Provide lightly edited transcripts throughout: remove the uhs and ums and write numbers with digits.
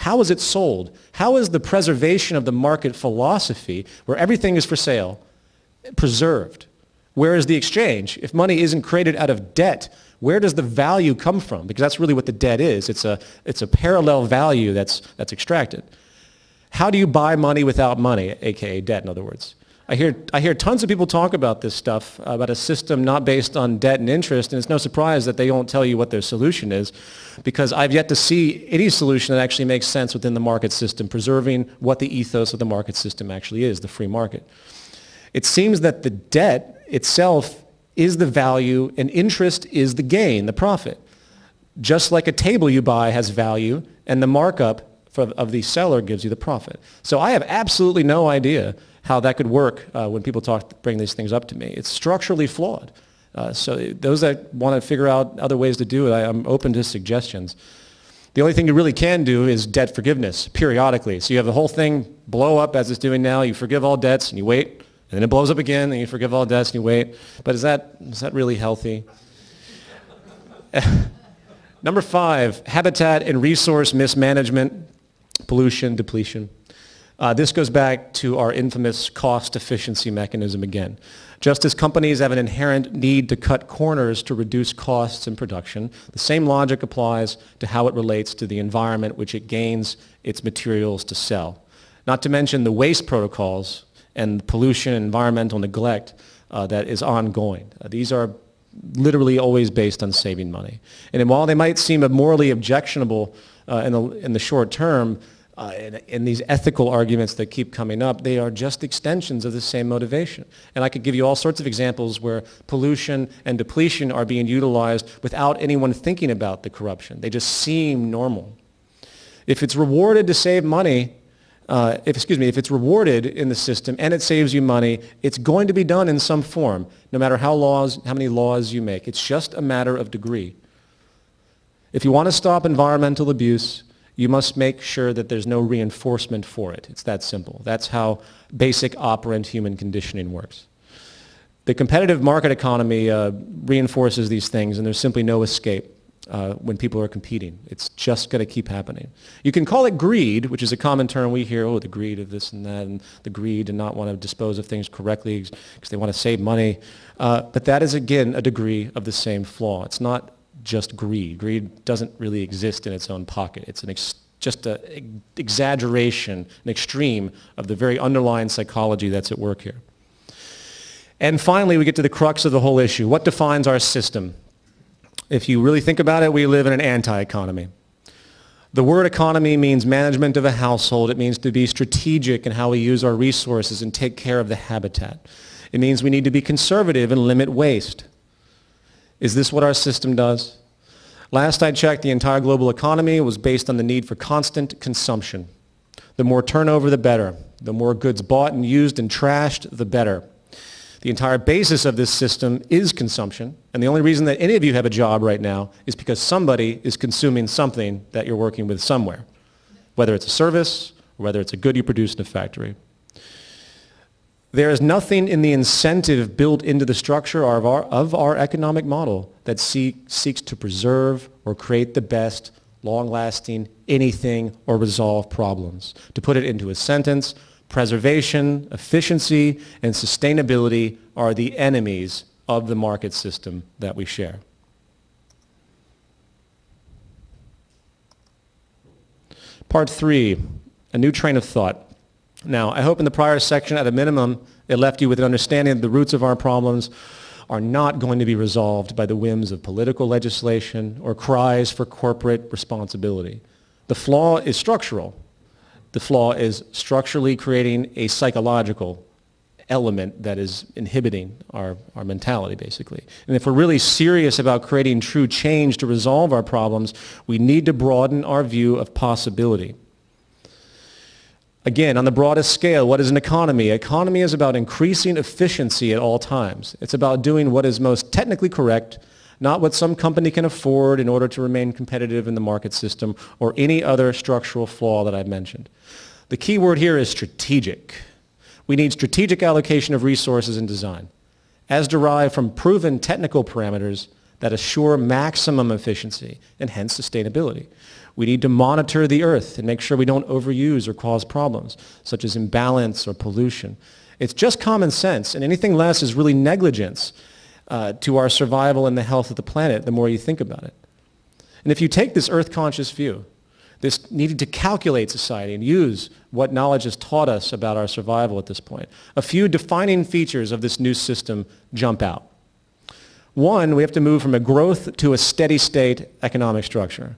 how is it sold? How is the preservation of the market philosophy, where everything is for sale, preserved? Where is the exchange? If money isn't created out of debt, where does the value come from? Because that's really what the debt is. It's a parallel value that's extracted. How do you buy money without money, aka debt, in other words? I hear tons of people talk about this stuff, about a system not based on debt and interest, and it's no surprise that they won't tell you what their solution is, because I've yet to see any solution that actually makes sense within the market system, preserving what the ethos of the market system actually is, the free market. It seems that the debt itself is the value and interest is the gain, the profit. Just like a table you buy has value and the markup of the seller gives you the profit. So I have absolutely no idea how that could work when people bring these things up to me. It's structurally flawed. So those that want to figure out other ways to do it, I'm open to suggestions. The only thing you really can do is debt forgiveness periodically. So you have the whole thing blow up as it's doing now. You forgive all debts and you wait, and then it blows up again, and you forgive all debts and you wait. But is that really healthy? Number 5, habitat and resource mismanagement, pollution, depletion. This goes back to our infamous cost efficiency mechanism again. Just as companies have an inherent need to cut corners to reduce costs in production, the same logic applies to how it relates to the environment which it gains its materials to sell. Not to mention the waste protocols and pollution and environmental neglect that is ongoing. These are literally always based on saving money. And while they might seem morally objectionable in the short term, in these ethical arguments that keep coming up, they are just extensions of the same motivation. And I could give you all sorts of examples where pollution and depletion are being utilized without anyone thinking about the corruption. They just seem normal. If it's rewarded to save money, if it's rewarded in the system and it saves you money, it's going to be done in some form, no matter how many laws you make. It's just a matter of degree. If you want to stop environmental abuse, you must make sure that there's no reinforcement for it. It's that simple. That's how basic operant human conditioning works. The competitive market economy reinforces these things, and there's simply no escape when people are competing. It's just going to keep happening. You can call it greed, which is a common term we hear, the greed of this and that, and the greed to not want to dispose of things correctly because they want to save money. But that is, again, a degree of the same flaw. It's not just greed. Greed doesn't really exist in its own pocket. It's just an exaggeration, an extreme of the very underlying psychology that's at work here. And finally, we get to the crux of the whole issue. What defines our system? If you really think about it, we live in an anti-economy. The word economy means management of a household. It means to be strategic in how we use our resources and take care of the habitat. It means we need to be conservative and limit waste. Is this what our system does? Last I checked, the entire global economy was based on the need for constant consumption. The more turnover, the better. The more goods bought and used and trashed, the better. The entire basis of this system is consumption, and the only reason that any of you have a job right now is because somebody is consuming something that you're working with somewhere, whether it's a service or whether it's a good you produce in a factory. There is nothing in the incentive built into the structure of our economic model that seeks to preserve or create the best, long-lasting anything or resolve problems. To put it into a sentence, preservation, efficiency, and sustainability are the enemies of the market system that we share. Part 3, a new train of thought. Now, I hope in the prior section, at a minimum, it left you with an understanding that the roots of our problems are not going to be resolved by the whims of political legislation or cries for corporate responsibility. The flaw is structural. The flaw is structurally creating a psychological element that is inhibiting our mentality, basically. And if we're really serious about creating true change to resolve our problems, we need to broaden our view of possibility. Again, on the broadest scale, what is an economy? Economy is about increasing efficiency at all times. It's about doing what is most technically correct, not what some company can afford in order to remain competitive in the market system or any other structural flaw that I've mentioned. The key word here is strategic. We need strategic allocation of resources and design. As derived from proven technical parameters, that assure maximum efficiency and hence sustainability. We need to monitor the earth and make sure we don't overuse or cause problems, such as imbalance or pollution. It's just common sense, and anything less is really negligence to our survival and the health of the planet, the more you think about it. And if you take this earth-conscious view, this needed to calculate society and use what knowledge has taught us about our survival at this point, a few defining features of this new system jump out. One, we have to move from a growth to a steady state economic structure.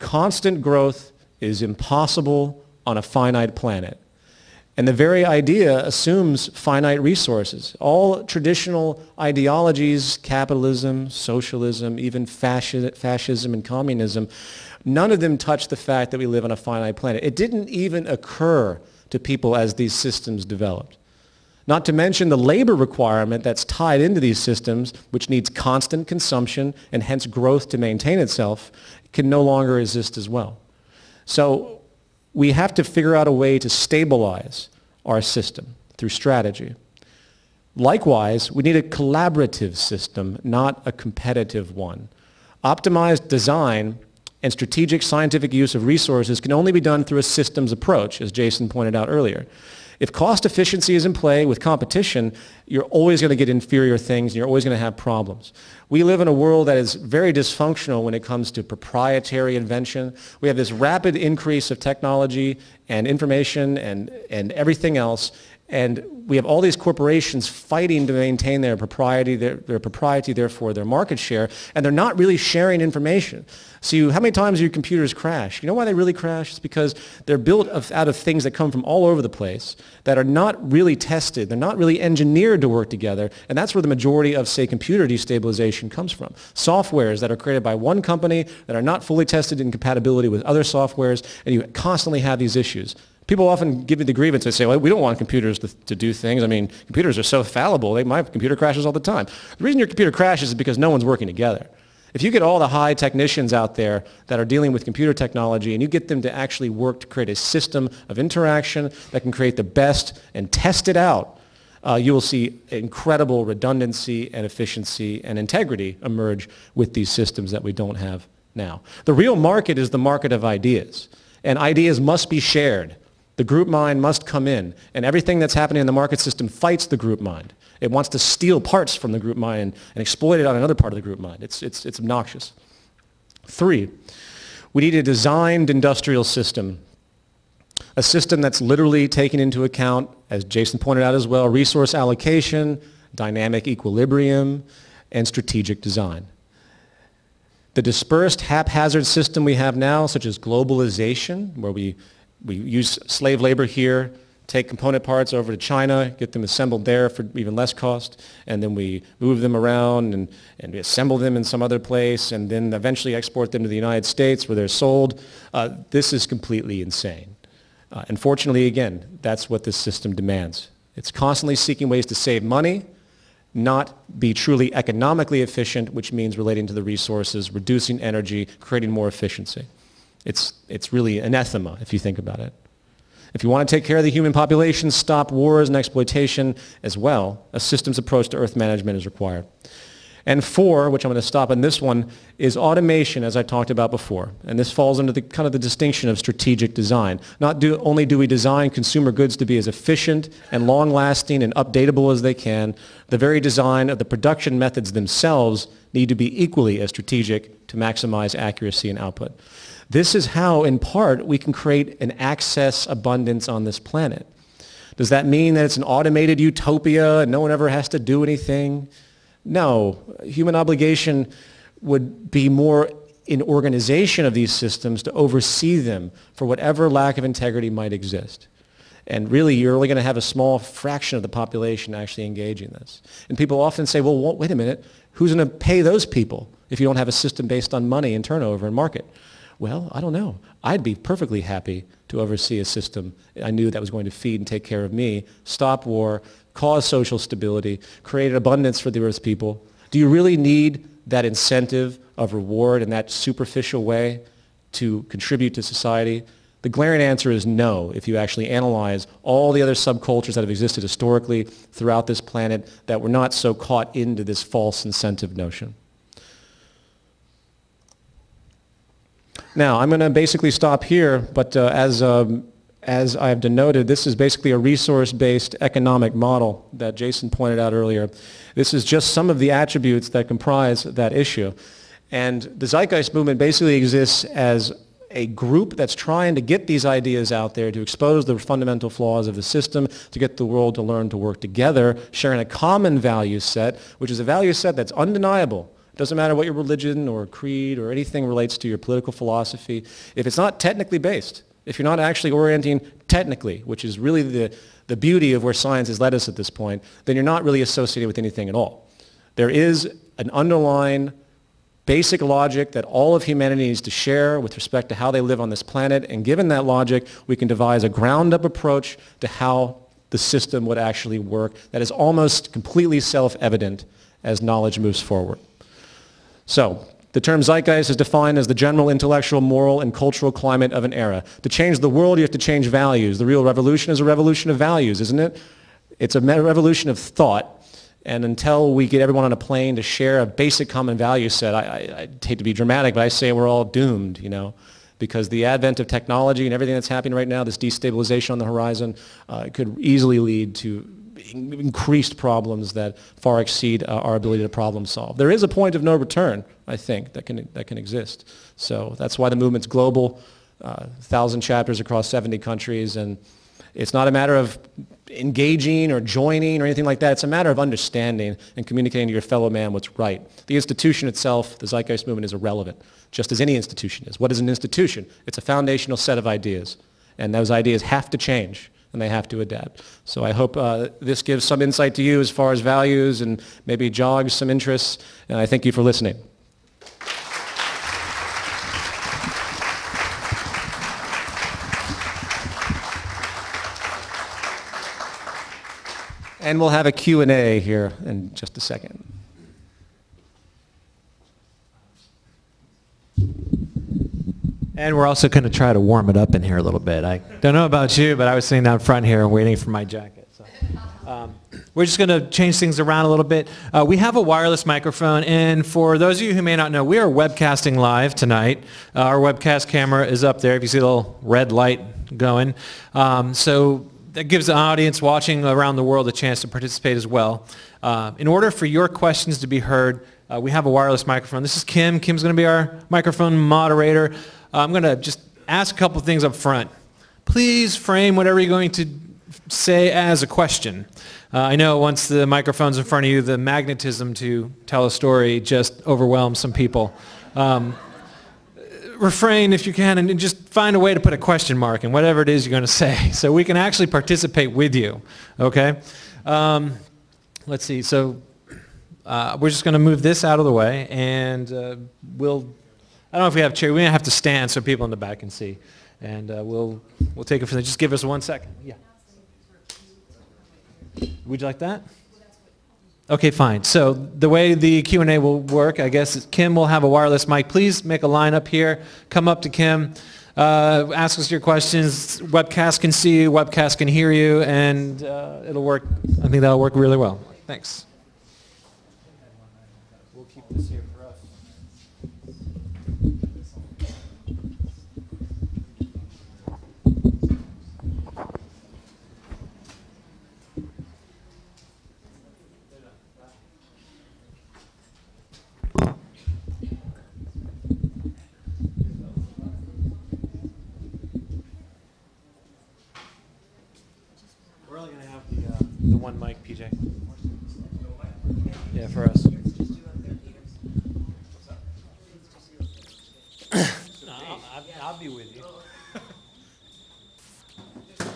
Constant growth is impossible on a finite planet. And the very idea assumes finite resources. All traditional ideologies, capitalism, socialism, even fascism and communism, none of them touch the fact that we live on a finite planet. It didn't even occur to people as these systems developed. Not to mention the labor requirement that's tied into these systems, which needs constant consumption and hence growth to maintain itself, can no longer exist as well. So we have to figure out a way to stabilize our system through strategy. Likewise, we need a collaborative system, not a competitive one. Optimized design and strategic scientific use of resources can only be done through a systems approach, as Jason pointed out earlier. If cost efficiency is in play with competition, you're always going to get inferior things and you're always going to have problems. We live in a world that is very dysfunctional when it comes to proprietary invention. We have this rapid increase of technology and information and everything else, and we have all these corporations fighting to maintain their propriety, therefore their market share, and they're not really sharing information. So how many times do your computers crash? You know why they really crash? It's because they're built out of things that come from all over the place that are not really tested. They're not really engineered to work together, and that's where the majority of, say, computer destabilization comes from. Softwares that are created by one company that are not fully tested in compatibility with other softwares, and you constantly have these issues. People often give me the grievance. They say, well, we don't want computers to do things. I mean, computers are so fallible. My computer crashes all the time. The reason your computer crashes is because no one's working together. If you get all the high technicians out there that are dealing with computer technology and you get them to actually work to create a system of interaction that can create the best and test it out, you will see incredible redundancy and efficiency and integrity emerge with these systems that we don't have now. The real market is the market of ideas, and ideas must be shared. The group mind must come in, and everything that's happening in the market system fights the group mind. It wants to steal parts from the group mind and exploit it on another part of the group mind. It's obnoxious. 3, we need a designed industrial system, a system that's literally taking into account, as Jason pointed out as well, resource allocation, dynamic equilibrium, and strategic design. The dispersed haphazard system we have now, such as globalization, where we use slave labor here, take component parts over to China, get them assembled there for even less cost, and then we move them around and we assemble them in some other place, and then eventually export them to the United States where they're sold. This is completely insane. Unfortunately, again, that's what this system demands. It's constantly seeking ways to save money, not be truly economically efficient, which means relating to the resources, reducing energy, creating more efficiency. It's really anathema if you think about it. If you want to take care of the human population, stop wars and exploitation as well, a systems approach to earth management is required. And 4, which I'm going to stop on this one, is automation, as I talked about before. And this falls under the kind of the distinction of strategic design. Not only do we design consumer goods to be as efficient and long-lasting and updatable as they can, the very design of the production methods themselves need to be equally as strategic to maximize accuracy and output. This is how, in part, we can create an access abundance on this planet. Does that mean that it's an automated utopia and no one ever has to do anything? No. Human obligation would be more in organization of these systems to oversee them for whatever lack of integrity might exist. And really, you're only going to have a small fraction of the population actually engaging this. And people often say, well, wait a minute, who's going to pay those people if you don't have a system based on money and turnover and market? Well, I don't know. I'd be perfectly happy to oversee a system I knew that was going to feed and take care of me, stop war, cause social stability, create abundance for the Earth's people. Do you really need that incentive of reward in that superficial way to contribute to society? The glaring answer is no, if you actually analyze all the other subcultures that have existed historically throughout this planet that were not so caught into this false incentive notion. Now, I'm going to basically stop here, but as I've denoted, this is basically a resource-based economic model that Jason pointed out earlier. This is just some of the attributes that comprise that issue. And the Zeitgeist movement basically exists as a group that's trying to get these ideas out there, to expose the fundamental flaws of the system, to get the world to learn to work together, sharing a common value set, which is a value set that's undeniable. It doesn't matter what your religion or creed or anything relates to your political philosophy. If it's not technically based, if you're not actually orienting technically, which is really the beauty of where science has led us at this point, then you're not really associated with anything at all. There is an underlying basic logic that all of humanity needs to share with respect to how they live on this planet, and given that logic, we can devise a ground-up approach to how the system would actually work that is almost completely self-evident as knowledge moves forward. So, the term Zeitgeist is defined as the general intellectual, moral, and cultural climate of an era. To change the world, you have to change values. The real revolution is a revolution of values, isn't it? It's a revolution of thought. And until we get everyone on a plane to share a basic common value set, I hate to be dramatic, but I say we're all doomed, you know, because the advent of technology and everything that's happening right now, this destabilization on the horizon, could easily lead to increased problems that far exceed our ability to problem solve. There is a point of no return, I think, that can exist. So that's why the movement's global, 1,000 chapters across 70 countries, and it's not a matter of engaging or joining or anything like that. It's a matter of understanding and communicating to your fellow man what's right. The institution itself, the Zeitgeist movement, is irrelevant, just as any institution is. What is an institution? It's a foundational set of ideas, and those ideas have to change, and they have to adapt. So I hope this gives some insight to you as far as values and maybe jogs some interests, and I thank you for listening. And we'll have a Q&A here in just a second. And we're also going to try to warm it up in here a little bit. I don't know about you, but I was sitting down front here and waiting for my jacket. So, we're just going to change things around a little bit. We have a wireless microphone, and for those of you who may not know, we are webcasting live tonight. Our webcast camera is up there if you see a little red light going. So that gives the audience watching around the world a chance to participate as well. In order for your questions to be heard, we have a wireless microphone. This is Kim. Kim's going to be our microphone moderator. I'm going to just ask a couple things up front. Please frame whatever you're going to say as a question. I know once the microphone's in front of you, the magnetism to tell a story just overwhelms some people. Refrain if you can, and just find a way to put a question mark in whatever it is you're going to say so we can actually participate with you, okay? Let's see. So we're just going to move this out of the way, and we'll, I don't know if we have chairs. We may have to stand so people in the back can see, and we'll take it from there. Just give us 1 second. Yeah. Would you like that? Okay, fine. So the way the Q&A will work, I guess, is Kim will have a wireless mic. Please make a line up here. Come up to Kim. Ask us your questions. Webcast can see you. Webcast can hear you. And it'll work. I think that'll work really well. Thanks. We'll keep this here for us. The one mic, PJ. Yeah, for us. I'll be with you.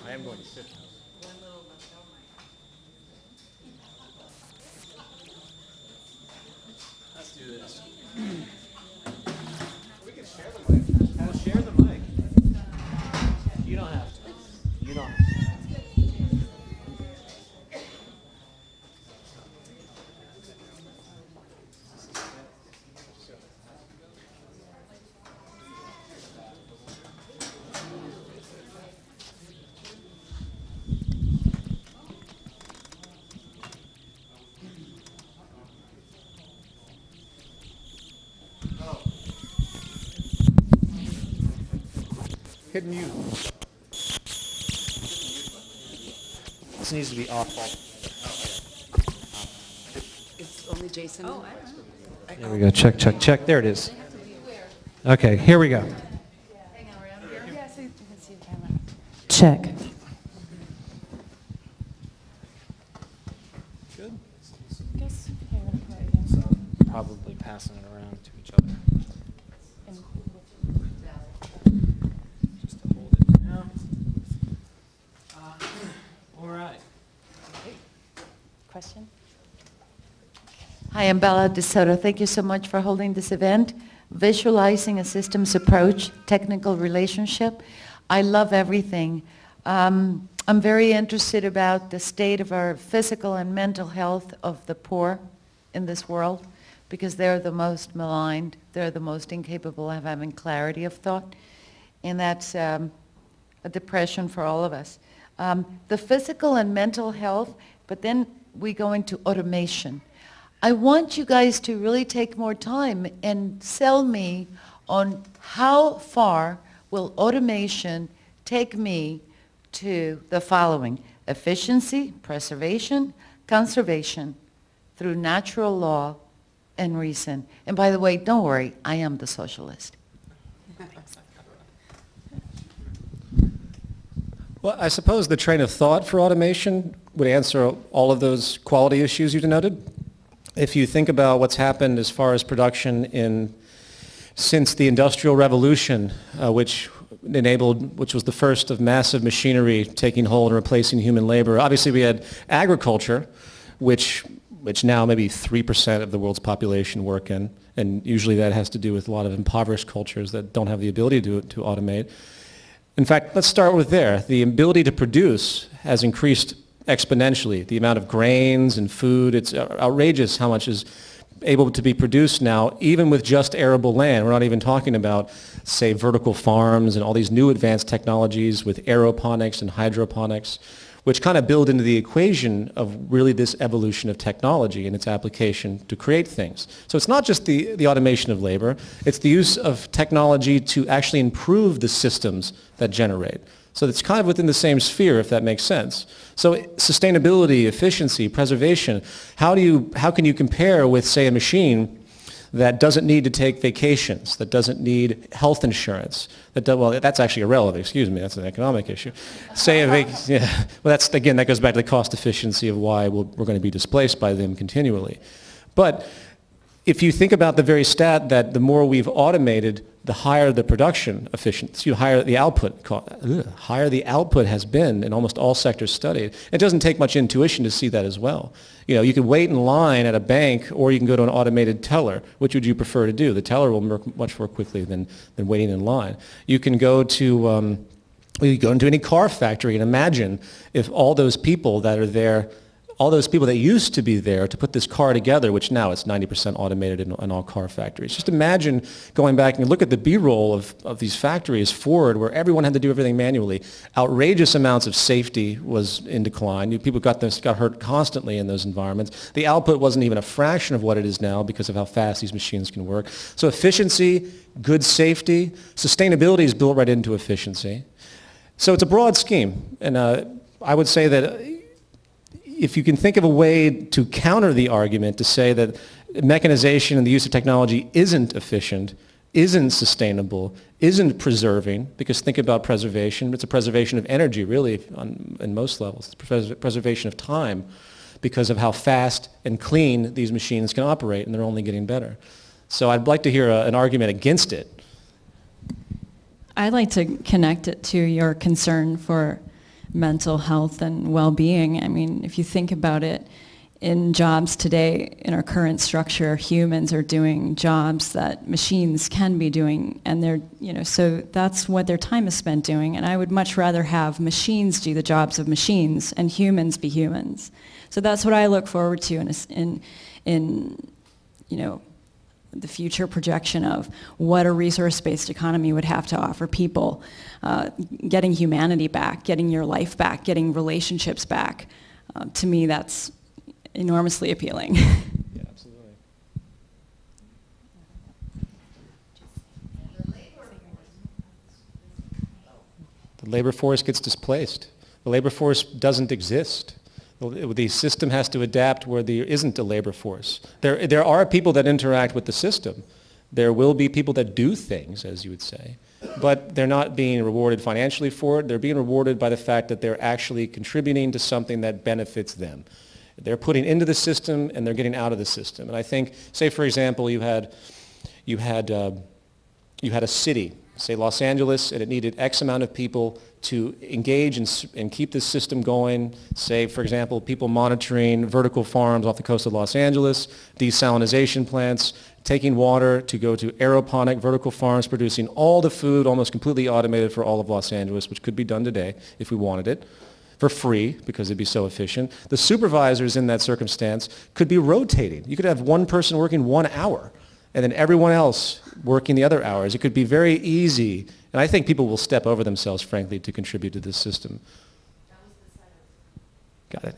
I am going to sit. Let's do this. We can share the mic. We'll share the mic. You don't have to. You don't have to. Hit mute. This needs to be off. It's only Jason. Oh, I don't know. There we go. Check, check, check. There it is. Okay, here we go. Check. Good. Probably passing it around to each other. Just to hold it now. All right. Question? Hi, I'm Bella DeSoto. Thank you so much for holding this event. Visualizing a systems approach, technical relationship. I love everything. I'm very interested about the state of our physical and mental health of the poor in this world, because they're the most maligned, they're the most incapable of having clarity of thought, and that's a depression for all of us. The physical and mental health, but then we go into automation. I want you guys to really take more time and sell me on how far will automation take me to the following: efficiency, preservation, conservation through natural law and reason. And by the way, don't worry, I am the socialist. Well, I suppose the train of thought for automation would answer all of those quality issues you denoted. If you think about what's happened as far as production since the Industrial Revolution, which was the first of massive machinery taking hold and replacing human labor. Obviously, we had agriculture, which now maybe 3% of the world's population work in, and usually that has to do with a lot of impoverished cultures that don't have the ability to automate. In fact, let's start with there. The ability to produce has increased exponentially. The amount of grains and food, it's outrageous how much is able to be produced now, even with just arable land. We're not even talking about, say, vertical farms and all these new advanced technologies with aeroponics and hydroponics, which kind of build into the equation of really this evolution of technology and its application to create things. So it's not just the automation of labor, it's the use of technology to actually improve the systems that generate. So it's kind of within the same sphere, if that makes sense. So sustainability, efficiency, preservation, how can you compare with, say, a machine that doesn't need to take vacations, that doesn't need health insurance, well, that's actually irrelevant, excuse me, that's an economic issue. Well, that goes back to the cost efficiency of why we're going to be displaced by them continually. But if you think about the very stat that the more we've automated, the higher the production efficiency, higher the output has been in almost all sectors studied. It doesn't take much intuition to see that as well. You could wait in line at a bank, or you can go to an automated teller. Which would you prefer to do? The teller will work much more quickly than waiting in line. You can go to into any car factory and imagine if all those people that are there, all those people that used to be there to put this car together, which now it's 90% automated in all car factories. Just imagine going back and look at the B-roll of these factories, Ford, where everyone had to do everything manually. Outrageous amounts of safety was in decline. People got hurt constantly in those environments. The output wasn't even a fraction of what it is now because of how fast these machines can work. So efficiency, good safety, sustainability is built right into efficiency. So it's a broad scheme. And I would say that if you can think of a way to counter the argument to say that mechanization and the use of technology isn't efficient, isn't sustainable, isn't preserving, because think about preservation. It's a preservation of energy, really, in most levels. It's preservation of time because of how fast and clean these machines can operate, and they're only getting better. So I'd like to hear an argument against it. I'd like to connect it to your concern for mental health and well-being. I mean, if you think about it, in jobs today, in our current structure, humans are doing jobs that machines can be doing, and they're, so that's what their time is spent doing. And I would much rather have machines do the jobs of machines and humans be humans. So that's what I look forward to in the future projection of what a resource-based economy would have to offer people. Getting humanity back, getting your life back, getting relationships back. To me, that's enormously appealing. Yeah, absolutely. The labor force gets displaced. The labor force doesn't exist. The system has to adapt where there isn't a labor force. There are people that interact with the system. There will be people that do things, as you would say, but they're not being rewarded financially for it. They're being rewarded by the fact that they're actually contributing to something that benefits them. They're putting into the system and they're getting out of the system. And I think, say for example, you had a city, say Los Angeles, and it needed X amount of people to engage and keep this system going. Say, for example, people monitoring vertical farms off the coast of Los Angeles, desalination plants, taking water to go to aeroponic vertical farms, producing all the food almost completely automated for all of Los Angeles, which could be done today if we wanted it, for free because it'd be so efficient. The supervisors in that circumstance could be rotating. You could have one person working 1 hour and then everyone else working the other hours. It could be very easy. And I think people will step over themselves, frankly, to contribute to this system. Got it.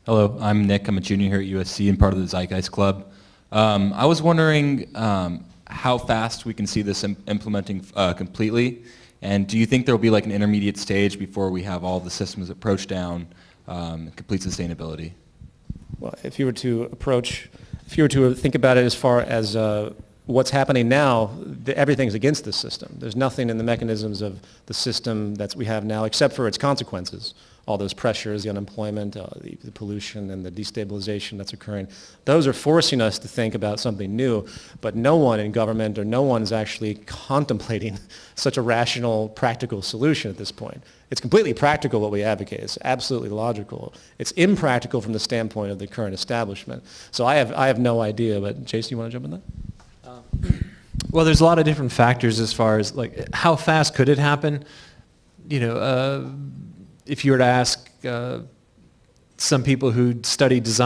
Hello, I'm Nick. I'm a junior here at USC and part of the Zeitgeist Club. I was wondering how fast we can see this implementing completely, and do you think there will be like an intermediate stage before we have all the systems approach down complete sustainability? Well, if you were to think about it as far as what's happening now, everything's against the system. There's nothing in the mechanisms of the system that we have now except for its consequences. All those pressures, the unemployment, the pollution, and the destabilization that's occurring. Those are forcing us to think about something new, but no one in government or no one is actually contemplating such a rational, practical solution at this point. It's completely practical what we advocate. It's absolutely logical. It's impractical from the standpoint of the current establishment. So I have no idea, but Jason, you want to jump in there? Well, there's a lot of different factors as far as like how fast could it happen. You know, if you were to ask some people who study design